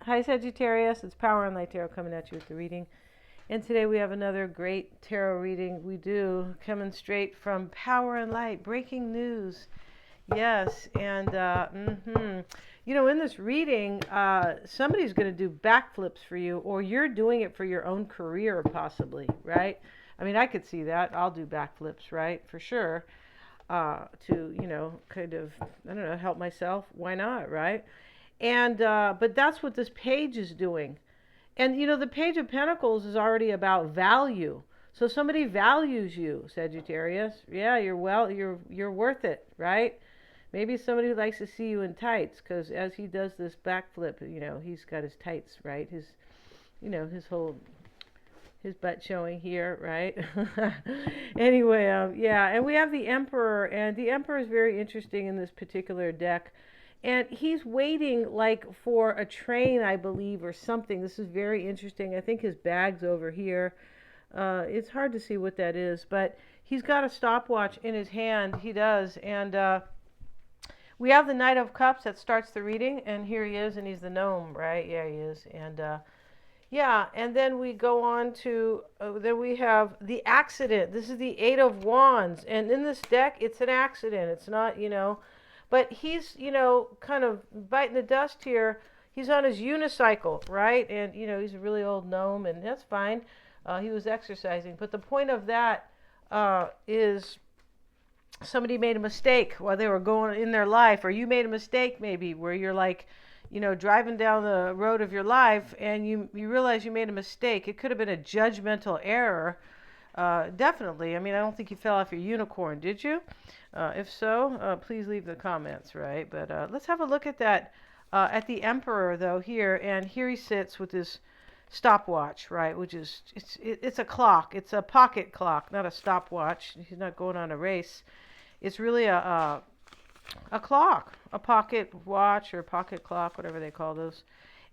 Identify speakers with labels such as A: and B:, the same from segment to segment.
A: Hi, Sagittarius. It's Power and Light Tarot coming at you with the reading. And today we have another great tarot reading we do coming straight from Power and Light. Breaking news. Yes. And, in this reading, somebody's going to do backflips for you, or you're doing it for your own career, possibly, right? I mean, I could see that. I'll do backflips, right? For sure. Kind of, I don't know, help myself. Why not, right? And but that's what this page is doing. And the Page of Pentacles is already about value. So somebody values you, Sagittarius. Yeah, you're worth it, right? Maybe somebody who likes to see you in tights, because as he does this backflip, he's got his tights, right? His butt showing here, right? Anyway, and we have the Emperor, and the Emperor is very interesting in this particular deck. And he's waiting like for a train, I believe, or something. This is very interesting. I think his bag's over here. It's hard to see what that is, but he's got a stopwatch in his hand. He does. And we have the Knight of Cups that starts the reading, and here he is, and he's the gnome, right? Yeah, he is. And and then we go on to, then we have the accident. This is the Eight of Wands, and in this deck, it's an accident. It's not, but he's, kind of biting the dust here. He's on his unicycle, right? And, he's a really old gnome, and that's fine. He was exercising. But the point of that is somebody made a mistake while they were going in their life, or you made a mistake maybe where you're like, driving down the road of your life and you realize you made a mistake. It could have been a judgmental error. Definitely. I mean, I don't think you fell off your unicorn, did you? If so, please leave the comments, right? But let's have a look at that, at the Emperor, though, here. And here he sits with his stopwatch, right? Which is, it's a clock. It's a pocket clock, not a stopwatch. He's not going on a race. It's really a clock, a pocket watch or pocket clock, whatever they call those.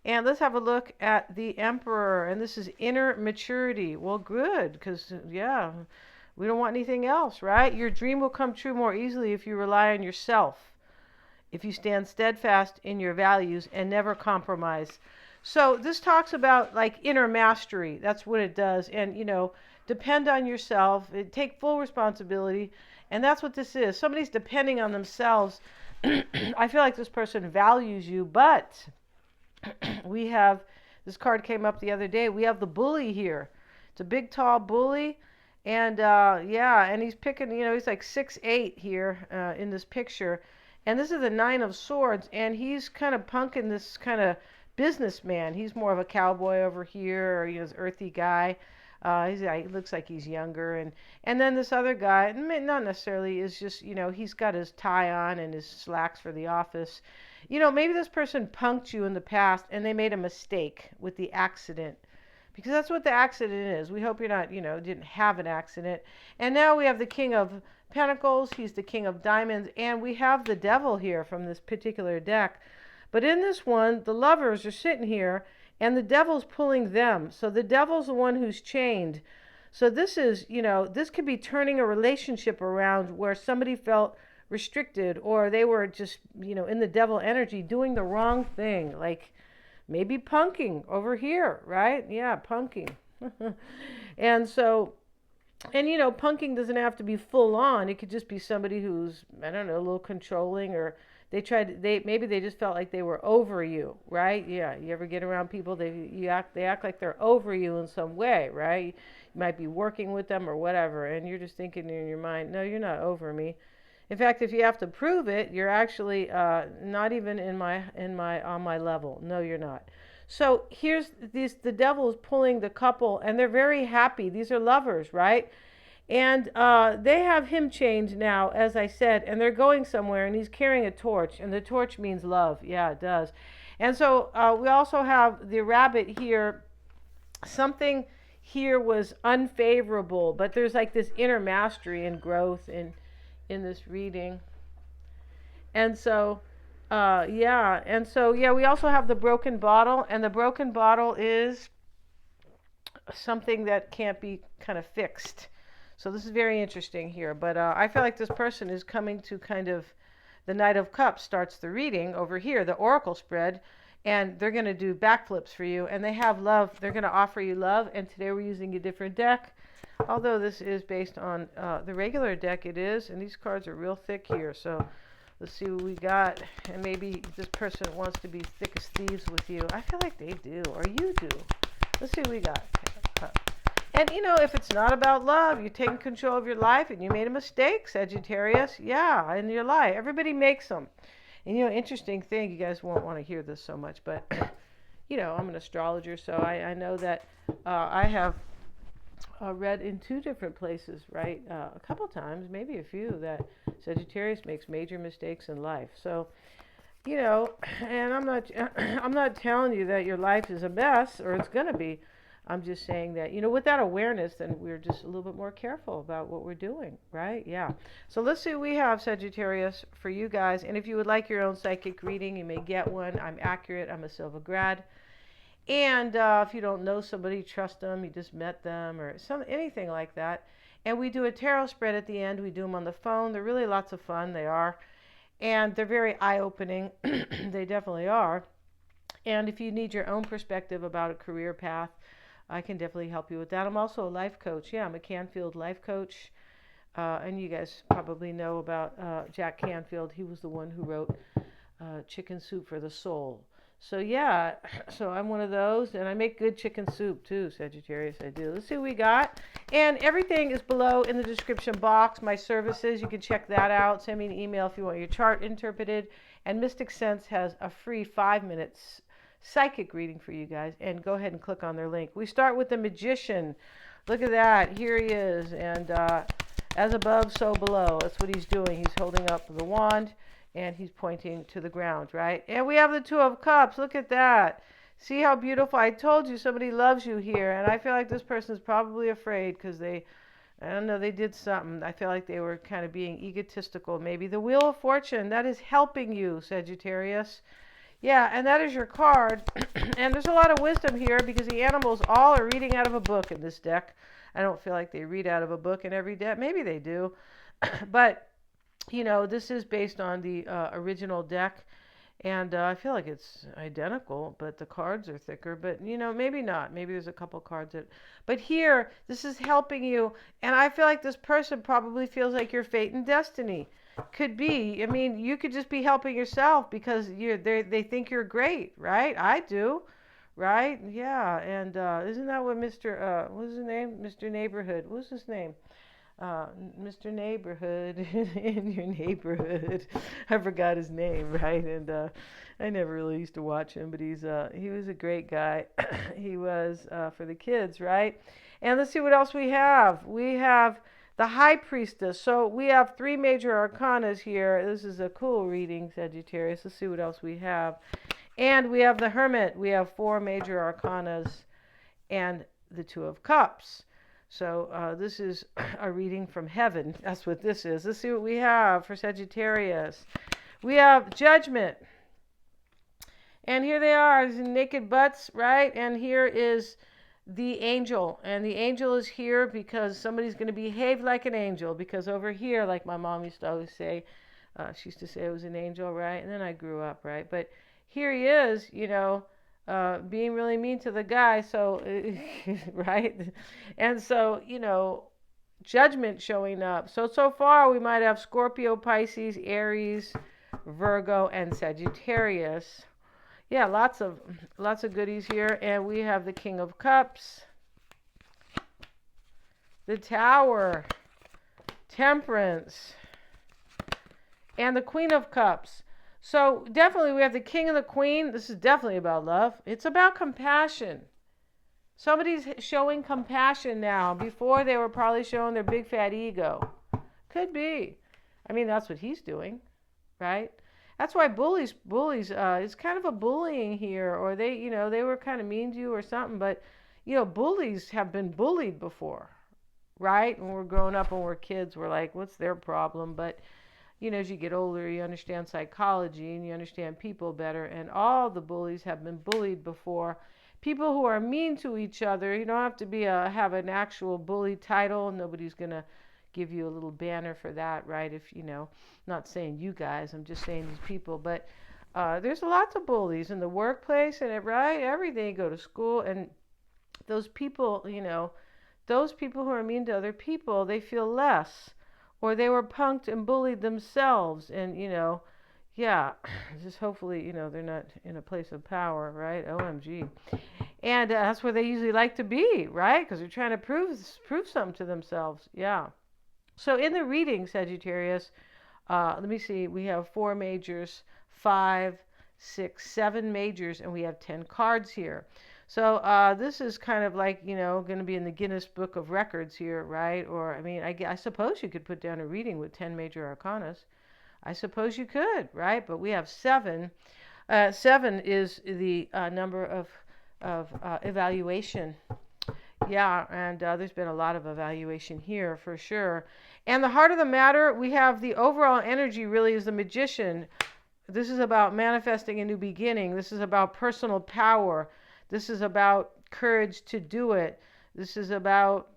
A: And let's have a look at the Emperor. And this is inner maturity. Well, good, because, we don't want anything else, right? Your dream will come true more easily if you rely on yourself, if you stand steadfast in your values and never compromise. So this talks about like inner mastery. That's what it does. And, depend on yourself. Take full responsibility. And that's what this is. Somebody's depending on themselves. I feel like this person values you, but we have, this card came up the other day. We have the bully here. It's a big, tall bully. And, and he's picking, he's like 6'8" here in this picture. And this is the Nine of Swords. And he's kind of punking this kind of businessman. He's more of a cowboy over here, or, this earthy guy. He looks like he's younger. And then this other guy, not necessarily, is just, he's got his tie on and his slacks for the office. Maybe this person punked you in the past and they made a mistake with the accident. Because that's what the accident is. We hope you're not, didn't have an accident. And now we have the King of Pentacles. He's the King of Diamonds. And we have the Devil here from this particular deck. But in this one, the lovers are sitting here and the devil's pulling them. So the devil's the one who's chained. So this is, this could be turning a relationship around where somebody felt restricted, or they were just, in the devil energy doing the wrong thing. Like maybe punking over here, right? Yeah, punking. And so, and punking doesn't have to be full on. It could just be somebody who's, I don't know, a little controlling, or maybe they just felt like they were over you, right? Yeah, you ever get around people, they act like they're over you in some way, right? You might be working with them or whatever, and you're just thinking in your mind, no, you're not over me. In fact, if you have to prove it, you're actually not even on my level. No, you're not. So here's the devil is pulling the couple, and they're very happy. These are lovers, right? And they have him chained now, as I said, and they're going somewhere, and he's carrying a torch, and the torch means love. Yeah, it does. And so we also have the rabbit here. Something here was unfavorable, but there's like this inner mastery and growth in this reading. And so, we also have the broken bottle, and the broken bottle is something that can't be kind of fixed. So this is very interesting here. But I feel like this person is coming to kind of, the Knight of Cups starts the reading over here, the Oracle spread. and they're going to do backflips for you, and they have love. They're going to offer you love, and today we're using a different deck. Although this is based on the regular deck, it is, and these cards are real thick here, so let's see what we got. And maybe this person wants to be thick as thieves with you. I feel like they do, or you do. Let's see what we got. And if it's not about love, you're taking control of your life and you made a mistake, Sagittarius. Yeah, in your life. Everybody makes them. And interesting thing, you guys won't want to hear this so much, but I'm an astrologer, so I know that I have read in two different places, right? A couple times, maybe a few, that Sagittarius makes major mistakes in life. So, and I'm not telling you that your life is a mess or it's going to be. I'm just saying that, with that awareness, then we're just a little bit more careful about what we're doing, right? Yeah. So let's see what we have, Sagittarius, for you guys. And if you would like your own psychic reading, you may get one. I'm accurate. I'm a Silva grad. And if you don't know somebody, trust them, you just met them, or anything like that. And we do a tarot spread at the end. We do them on the phone. They're really lots of fun. They are. And they're very eye-opening. They definitely are. And if you need your own perspective about a career path, I can definitely help you with that. I'm also a life coach. Yeah, I'm a Canfield life coach. And you guys probably know about Jack Canfield. He was the one who wrote Chicken Soup for the Soul. So yeah, so I'm one of those, and I make good chicken soup too, Sagittarius. I do. Let's see what we got. And everything is below in the description box. My services, you can check that out. Send me an email if you want your chart interpreted. And Mystic Sense has a free 5 minutes psychic reading for you guys, and go ahead and click on their link. We start with the Magician. Look at that. Here he is, and as above, so below. That's what he's doing. He's holding up the wand, and he's pointing to the ground, right? And we have the Two of Cups. Look at that. See how beautiful? I told you somebody loves you here, and I feel like this person is probably afraid because I don't know, they did something. I feel like they were kind of being egotistical. Maybe the Wheel of Fortune, that is helping you, Sagittarius. Yeah, and that is your card. And there's a lot of wisdom here because the animals all are reading out of a book in this deck. I don't feel like they read out of a book in every deck. Maybe they do. But, this is based on the original deck. And I feel like it's identical, but the cards are thicker. But, maybe not. Maybe there's a couple cards that... But here, this is helping you. And I feel like this person probably feels like your fate and destiny. Could be. I mean, you could just be helping yourself because they think you're great, right? I do, right? Yeah, and isn't that what Mr. What's his name? Mr. Neighborhood. What's his name? Mr. Neighborhood in your neighborhood. I forgot his name, right? And I never really used to watch him, but he was a great guy. He was for the kids, right? And let's see what else we have. We have the High Priestess. So we have 3 major arcanas here. This is a cool reading, Sagittarius. Let's see what else we have. And we have the Hermit. We have 4 major arcanas and the Two of Cups. So this is a reading from heaven. That's what this is. Let's see what we have for Sagittarius. We have Judgment. And here they are, naked butts, right? And here is the angel. And the angel is here because somebody's going to behave like an angel. Because over here, like my mom used to always say, she used to say I was an angel, right? And then I grew up, right? But here he is, being really mean to the guy. So, right? And so, Judgment showing up. So far we might have Scorpio, Pisces, Aries, Virgo, and Sagittarius. Yeah, lots of goodies here. And we have the King of Cups, the Tower, Temperance, and the Queen of Cups. So definitely we have the King and the Queen. This is definitely about love. It's about compassion. Somebody's showing compassion now. Before they were probably showing their big fat ego. Could be. I mean, that's what he's doing, right? That's why bullies, it's kind of a bullying here, or they were kind of mean to you or something, but, bullies have been bullied before, right? When we're growing up, when we're kids, we're like, what's their problem? But, as you get older, you understand psychology and you understand people better, and all the bullies have been bullied before. People who are mean to each other, you don't have to have an actual bully title. Nobody's going to give you a little banner for that, right? If not saying you guys, I'm just saying these people, but There's lots of bullies in the workplace and right, everything. You go to school, and those people, those people who are mean to other people, they feel less, or they were punked and bullied themselves, and yeah, just hopefully, they're not in a place of power, right? OMG. And that's where they usually like to be, right? Because they're trying to prove something to themselves. Yeah. So in the reading, Sagittarius, let me see, we have 4 majors, 5, 6, 7 majors, and we have 10 cards here. So this is kind of like, going to be in the Guinness Book of Records here, right? Or, I mean, I suppose you could put down a reading with 10 major arcanas. I suppose you could, right? But we have 7. 7 is the number of evaluation. Yeah, and there's been a lot of evaluation here for sure. And the heart of the matter, we have the overall energy really is the magician. This is about manifesting a new beginning. This is about personal power. This is about courage to do it. This is about,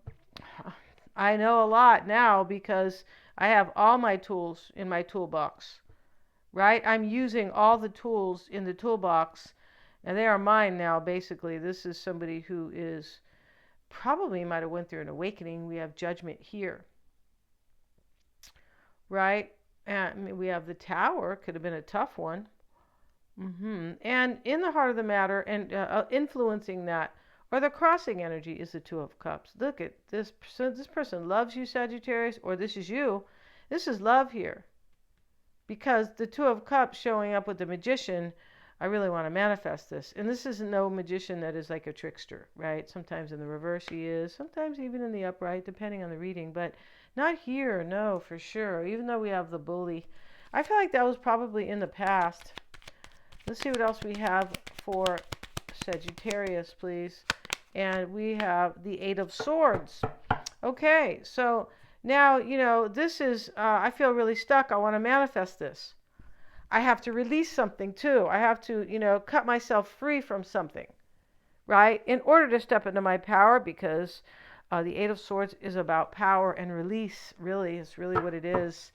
A: I know a lot now because I have all my tools in my toolbox, right? I'm using all the tools in the toolbox, and they are mine now, basically. This is somebody who is probably might have went through an awakening. We have judgment here, right? And we have the tower, could have been a tough one. And in the heart of the matter, and influencing that, or the crossing energy, is the Two of Cups. Look at this. So this person loves you, Sagittarius, or this is you. This is love here. Because the Two of Cups showing up with the magician, I really want to manifest this. And this is no magician that is like a trickster, right? Sometimes in the reverse he is, sometimes even in the upright, depending on the reading, but not here, no, for sure. Even though we have the bully. I feel like that was probably in the past. Let's see what else we have for Sagittarius, please. And we have the Eight of Swords. Okay, so now, this is, I feel really stuck. I want to manifest this. I have to release something too. I have to, cut myself free from something, right? In order to step into my power, because the Eight of Swords is about power and release, really. It's really what it is.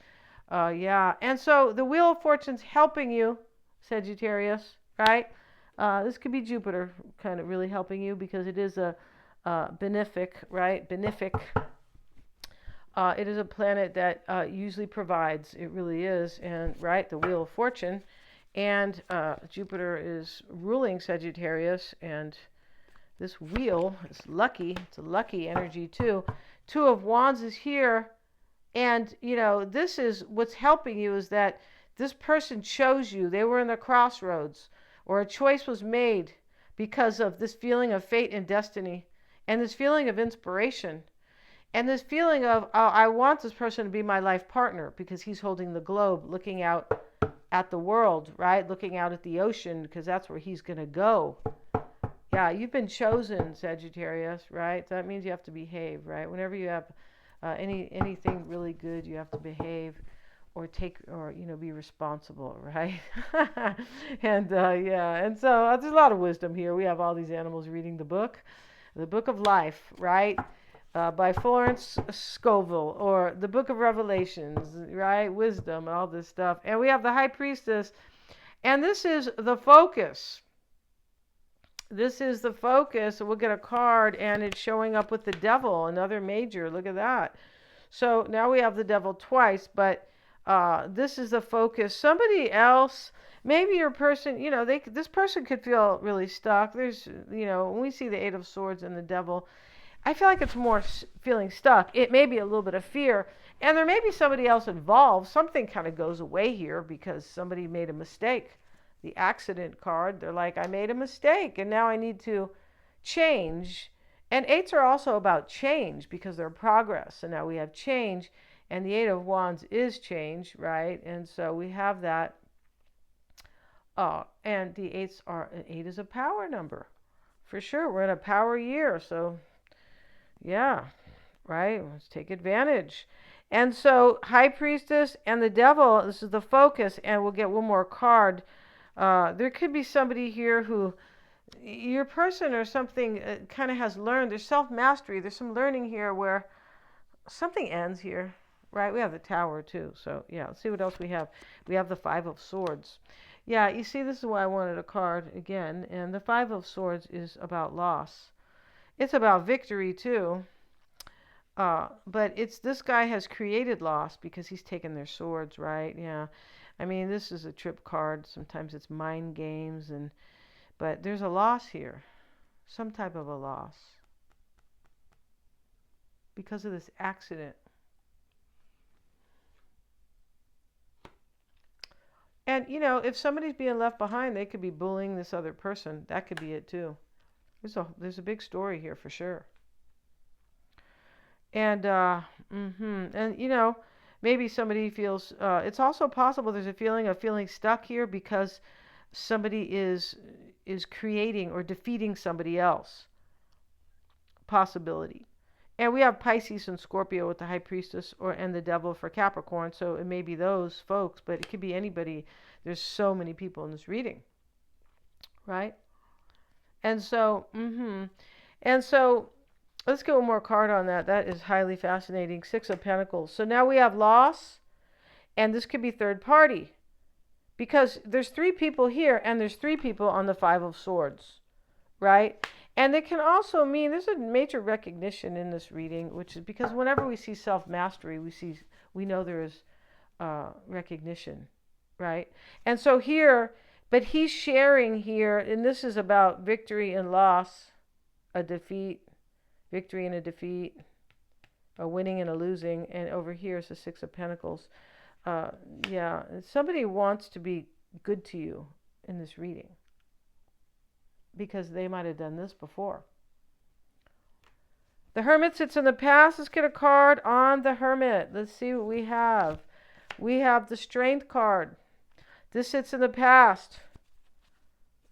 A: Yeah. And so the Wheel of Fortune's helping you, Sagittarius, right? This could be Jupiter kind of really helping you because it is a benefic, right? Benefic. It is a planet that usually provides. It really is. And, right, the Wheel of Fortune. And Jupiter is ruling Sagittarius. And this wheel is lucky. It's a lucky energy, too. Two of Wands is here. And, this is what's helping you is that this person chose you. They were in the crossroads. Or a choice was made because of this feeling of fate and destiny. And this feeling of inspiration. And this feeling of, oh, I want this person to be my life partner because he's holding the globe, looking out at the world, right? Looking out at the ocean because that's where he's going to go. Yeah, you've been chosen, Sagittarius, right? That means you have to behave, right? Whenever you have anything really good, you have to behave or be responsible, right? And yeah, and so there's a lot of wisdom here. We have all these animals reading the book of life, right? By Florence Scovel, or the Book of Revelations, right? Wisdom, all this stuff. And we have the High Priestess. And this is the focus. This is the focus. We'll get a card, and it's showing up with the Devil, another major. Look at that. So now we have the Devil twice, but this is the focus. Somebody else, maybe your person, this person could feel really stuck. There's, when we see the Eight of Swords and the Devil, I feel like it's more feeling stuck. It may be a little bit of fear. And there may be somebody else involved. Something kind of goes away here because somebody made a mistake. The accident card, they're like, I made a mistake and now I need to change. And eights are also about change because they're progress. And now we have change. And the Eight of Wands is change, right? And so we have that. And the eight is a power number. For sure. We're in a power year. So yeah, right? Let's take advantage. And so, High Priestess and the Devil, this is the focus, and we'll get one more card. There could be somebody here who, your person or something kind of has learned. There's self-mastery. There's some learning here where something ends here, right? We have the Tower, too. So, yeah, let's see what else we have. We have the Five of Swords. Yeah, you see, this is why I wanted a card again. And the Five of Swords is about loss. It's about victory too. But it's this guy has created loss because he's taken their swords, right? Yeah. I mean, this is a trip card. Sometimes it's mind games but there's a loss here. Some type of a loss because of this accident. And if somebody's being left behind, they could be bullying this other person. That could be it too. There's a big story here for sure. And and maybe somebody feels it's also possible there's a feeling of feeling stuck here because somebody is creating or defeating somebody else. Possibility. And we have Pisces and Scorpio with the High Priestess and the Devil for Capricorn, so it may be those folks, but it could be anybody. There's so many people in this reading, right? And so, and so let's get one more card on that. That is highly fascinating. Six of Pentacles. So now we have loss, and this could be third party because there's three people here and there's three people on the Five of Swords, right? And it can also mean there's a major recognition in this reading, which is because whenever we see self-mastery, we know there is recognition, right? And so here, but he's sharing here, and this is about victory and loss, a defeat, victory and a defeat, a winning and a losing. And over here is the Six of Pentacles. Yeah, somebody wants to be good to you in this reading because they might have done this before. The Hermit sits in the past. Let's get a card on the Hermit. Let's see what we have. We have the Strength card. This sits in the past.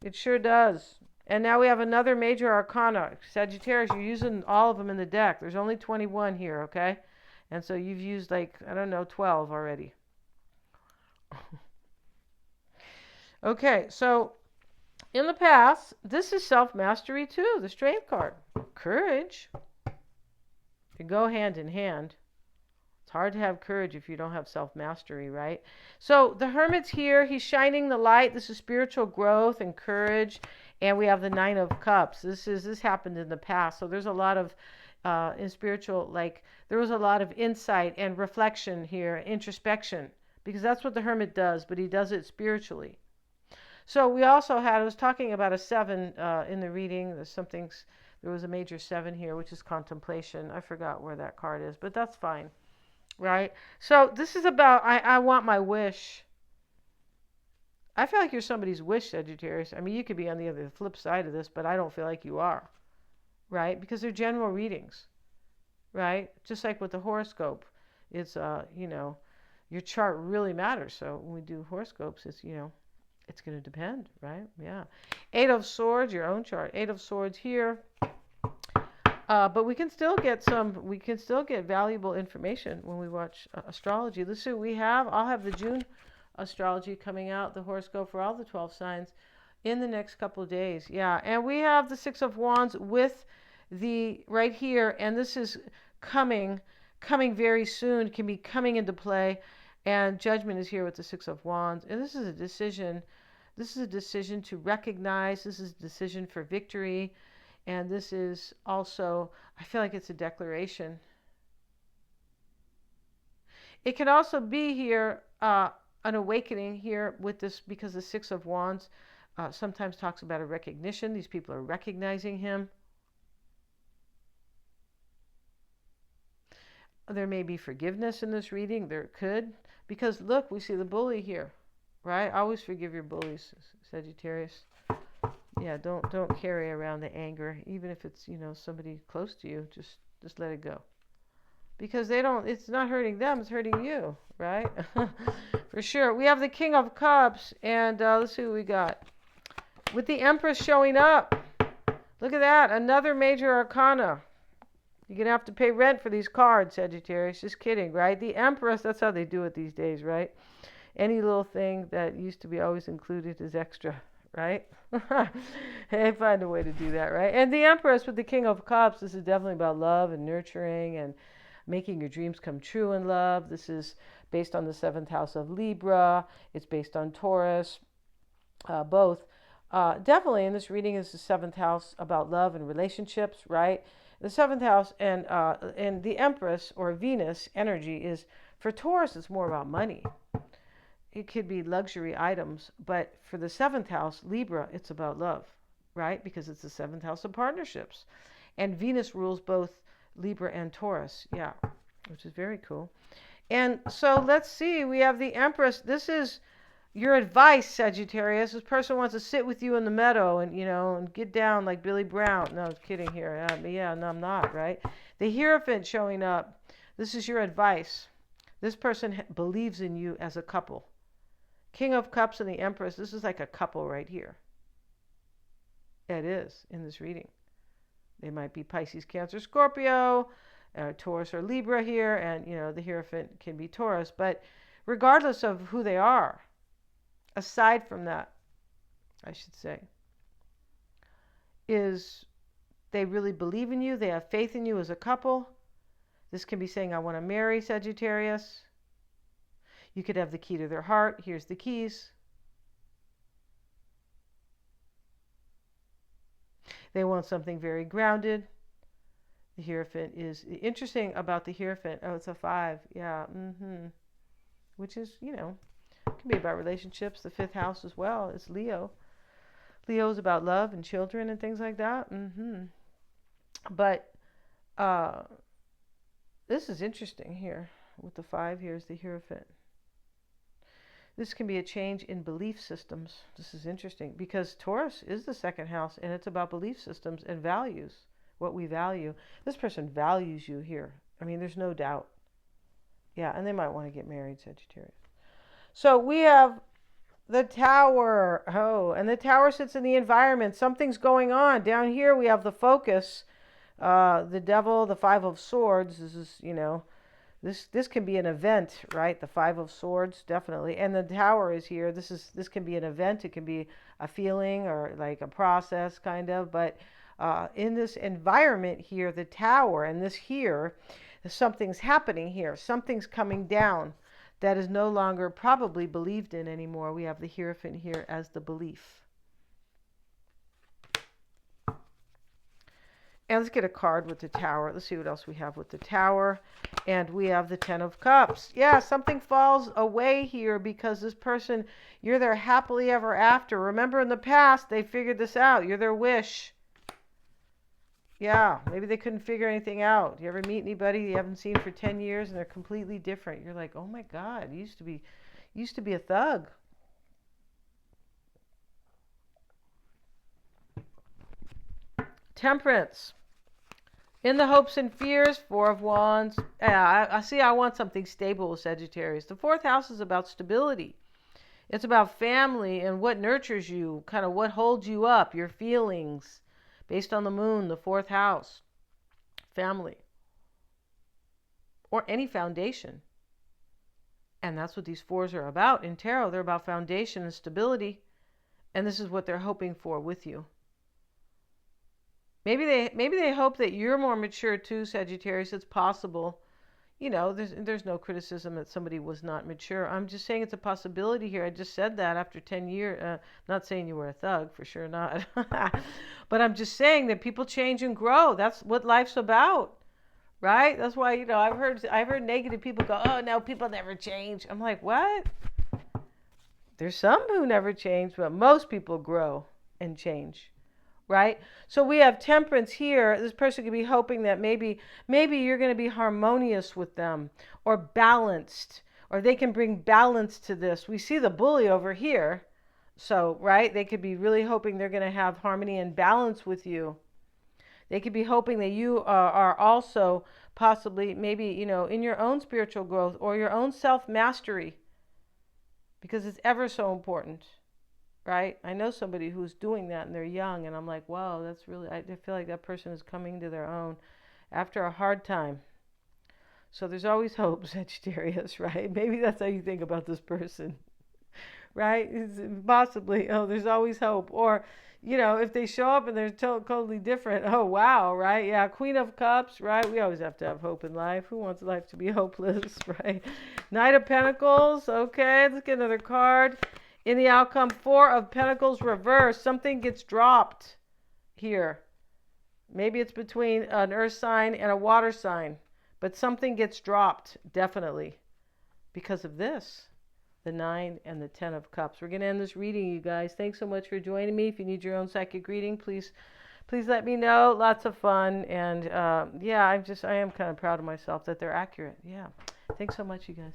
A: It sure does. And now we have another major arcana. Sagittarius, you're using all of them in the deck. There's only 21 here, okay? And so you've used 12 already. Okay, so in the past, this is self-mastery too, the Strength card. Courage. They go hand in hand. It's hard to have courage if you don't have self-mastery, right? So the Hermit's here. He's shining the light. This is spiritual growth and courage. And we have the Nine of Cups. This happened in the past. So there's a lot of in spiritual, there was a lot of insight and reflection here, introspection, because that's what the Hermit does, but he does it spiritually. So we also I was talking about a 7 in the reading. There was a major 7 here, which is contemplation. I forgot where that card is, but that's fine, right? So this is about, I want my wish. I feel like you're somebody's wish, Sagittarius. I mean, you could be on the flip side of this, but I don't feel like you are, right? Because they're general readings, right? Just like with the horoscope, it's, your chart really matters. So when we do horoscopes, it's, it's going to depend, right? Yeah. 8 of Swords, your own chart. 8 of Swords here. But we can still get valuable information when we watch astrology. Let's see what we have. I'll have the June astrology coming out, the horoscope for all the 12 signs in the next couple of days. Yeah. And we have the 6 of Wands with the right here. And this is coming very soon, can be coming into play. And Judgment is here with the 6 of Wands. And this is a decision. This is a decision to recognize. This is a decision for victory. And this is also, I feel like it's a declaration. It can also be here, an awakening here with this, because the 6 of Wands sometimes talks about a recognition. These people are recognizing him. There may be forgiveness in this reading. There could. Because look, we see the bully here, right? Always forgive your bullies, Sagittarius. Yeah, don't carry around the anger, even if it's, somebody close to you. Just let it go. Because it's not hurting them, it's hurting you, right? For sure. We have the King of Cups, and let's see what we got. With the Empress showing up. Look at that, another major arcana. You're going to have to pay rent for these cards, Sagittarius. Just kidding, right? The Empress, that's how they do it these days, right? Any little thing that used to be always included is extra, right? They find a way to do that, right? And the Empress with the King of Cups, this is definitely about love and nurturing and making your dreams come true in love. This is based on the 7th house of Libra. It's based on Taurus. both. Definitely in this reading is the seventh house about love and relationships, right? The seventh house and the Empress or Venus energy is for Taurus. It's more about money. It could be luxury items, but for the seventh house, Libra, it's about love, right? Because it's the seventh house of partnerships, and Venus rules both Libra and Taurus. Yeah, which is very cool. And so let's see. We have the Empress. This is your advice, Sagittarius. This person wants to sit with you in the meadow and, and get down like Billy Brown. No, I was kidding here. Yeah, no, I'm not, right? The Hierophant showing up. This is your advice. This person believes in you as a couple. King of Cups and the Empress. This is like a couple right here. It is in this reading. They might be Pisces, Cancer, Scorpio, Taurus or Libra here, and, the Hierophant can be Taurus. But regardless of who they are, aside from that, I should say, is they really believe in you. They have faith in you as a couple. This can be saying, I want to marry Sagittarius. You could have the key to their heart. Here's the keys. They want something very grounded. The Hierophant is interesting about the Hierophant. Oh, it's a 5. Yeah. Which is, can be about relationships. The 5th house as well is Leo. Leo is about love and children and things like that. But this is interesting here. With the 5 here is the Hierophant. This can be a change in belief systems. This is interesting because Taurus is the 2nd house and it's about belief systems and values, what we value. This person values you here. I mean, there's no doubt. Yeah, and they might want to get married, Sagittarius. So we have the Tower. Oh, and the Tower sits in the environment. Something's going on. Down here we have the Focus, the Devil, the 5 of Swords. This is, this can be an event, right? The 5 of Swords, definitely. And the Tower is here. This can be an event. It can be a feeling or like a process, kind of. But in this environment here, the Tower, and this here, something's happening here. Something's coming down that is no longer probably believed in anymore. We have the Hierophant here as the belief. And let's get a card with the Tower. Let's see what else we have with the Tower. And we have the 10 of Cups. Yeah, something falls away here because this person, you're their happily ever after. Remember in the past, they figured this out. You're their wish. Yeah, maybe they couldn't figure anything out. You ever meet anybody you haven't seen for 10 years and they're completely different? You're like, oh my God, you used to be a thug. Temperance. In the hopes and fears, 4 of Wands. I see I want something stable with Sagittarius. The 4th house is about stability. It's about family and what nurtures you, kind of what holds you up, your feelings. Based on the moon, the 4th house. Family. Or any foundation. And that's what these 4s are about. In tarot, they're about foundation and stability. And this is what they're hoping for with you. Maybe they hope that you're more mature too, Sagittarius. It's possible. There's no criticism that somebody was not mature. I'm just saying it's a possibility here. I just said that after 10 years. Not saying you were a thug, for sure not. But I'm just saying that people change and grow. That's what life's about, right? That's why, I've heard negative people go, oh, no, people never change. I'm like, what? There's some who never change, but most people grow and change. Right? So we have Temperance here. This person could be hoping that maybe you're going to be harmonious with them or balanced, or they can bring balance to this. We see the Bully over here. So, right? They could be really hoping they're going to have harmony and balance with you. They could be hoping that you are also possibly maybe, in your own spiritual growth or your own self-mastery, because it's ever so important. Right? I know somebody who's doing that and they're young, and I'm like, wow, that's really, I feel like that person is coming to their own after a hard time. So there's always hope, Sagittarius, right? Maybe that's how you think about this person, right? It's possibly, there's always hope. Or, if they show up and they're totally different, oh, wow, right? Yeah, Queen of Cups, right? We always have to have hope in life. Who wants life to be hopeless, right? Knight of Pentacles, okay, let's get another card. In the outcome, 4 of Pentacles reversed. Something gets dropped here. Maybe it's between an earth sign and a water sign. But something gets dropped, definitely, because of this. The 9 and the 10 of Cups. We're going to end this reading, you guys. Thanks so much for joining me. If you need your own psychic reading, please let me know. Lots of fun. And yeah, I am kind of proud of myself that they're accurate. Yeah. Thanks so much, you guys.